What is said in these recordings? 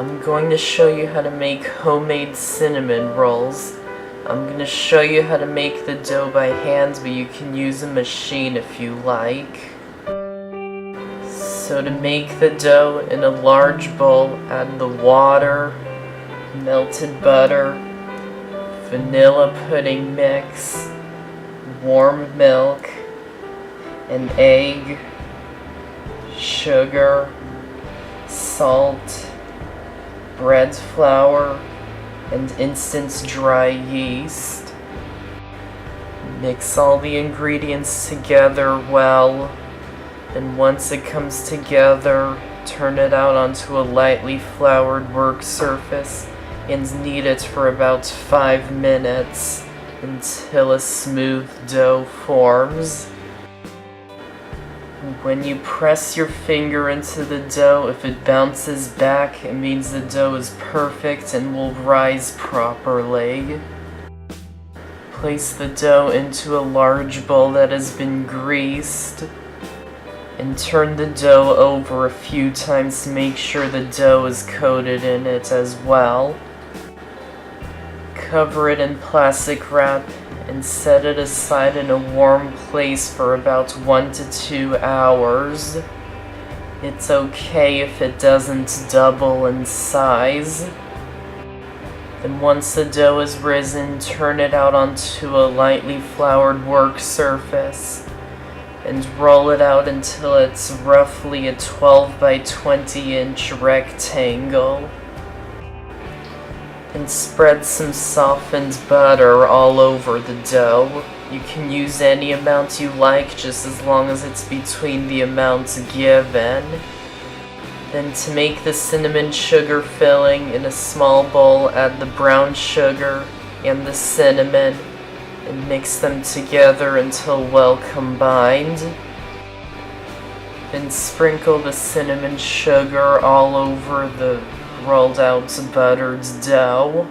I'm going to show you how to make homemade cinnamon rolls. I'm going to show you how to make the dough by hand, but you can use a machine if you like. So to make the dough, in a large bowl, add the water, melted butter, vanilla pudding mix, warm milk, an egg, sugar, salt, bread flour, and instant dry yeast. Mix all the ingredients together well, and once it comes together, turn it out onto a lightly floured work surface and knead it for about 5 minutes until a smooth dough forms. When you press your finger into the dough, if it bounces back, it means the dough is perfect and will rise properly. Place the dough into a large bowl that has been greased, and turn the dough over a few times to make sure the dough is coated in it as well. Cover it in plastic wrap and set it aside in a warm place for about 1 to 2 hours. It's okay if it doesn't double in size. Then once the dough is risen, turn it out onto a lightly floured work surface and roll it out until it's roughly a 12 by 20 inch rectangle. And spread some softened butter all over the dough. You can use any amount you like, just as long as it's between the amounts given. Then to make the cinnamon sugar filling, in a small bowl, add the brown sugar and the cinnamon and mix them together until well combined. Then sprinkle the cinnamon sugar all over the rolled out buttered dough.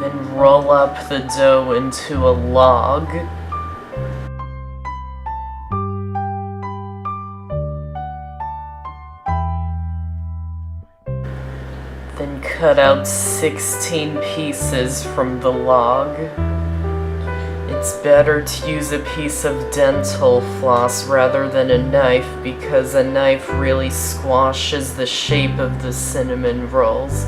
Then roll up the dough into a log. Then cut out 16 pieces from the log. It's better to use a piece of dental floss rather than a knife, because a knife really squashes the shape of the cinnamon rolls.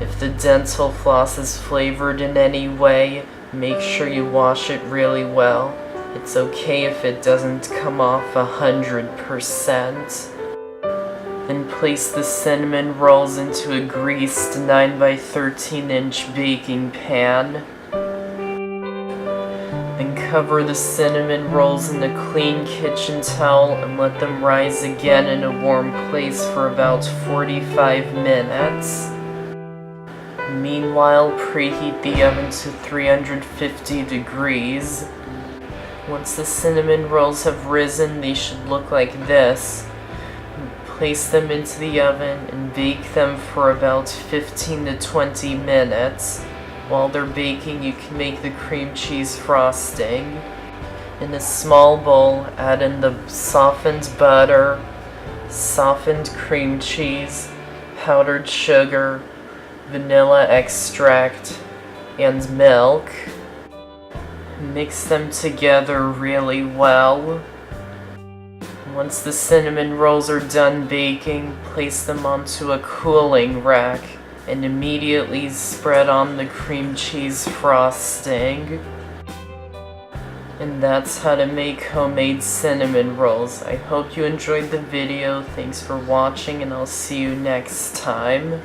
If the dental floss is flavored in any way, make sure you wash it really well. It's okay if it doesn't come off 100%. Then place the cinnamon rolls into a greased 9 by 13 inch baking pan. Then cover the cinnamon rolls in a clean kitchen towel and let them rise again in a warm place for about 45 minutes. Meanwhile, preheat the oven to 350 degrees. Once the cinnamon rolls have risen, they should look like this. Place them into the oven and bake them for about 15 to 20 minutes. While they're baking, you can make the cream cheese frosting. In a small bowl, add in the softened butter, softened cream cheese, powdered sugar, vanilla extract, and milk. Mix them together really well. Once the cinnamon rolls are done baking, place them onto a cooling rack and immediately spread on the cream cheese frosting. And that's how to make homemade cinnamon rolls. I hope you enjoyed the video. Thanks for watching, and I'll see you next time.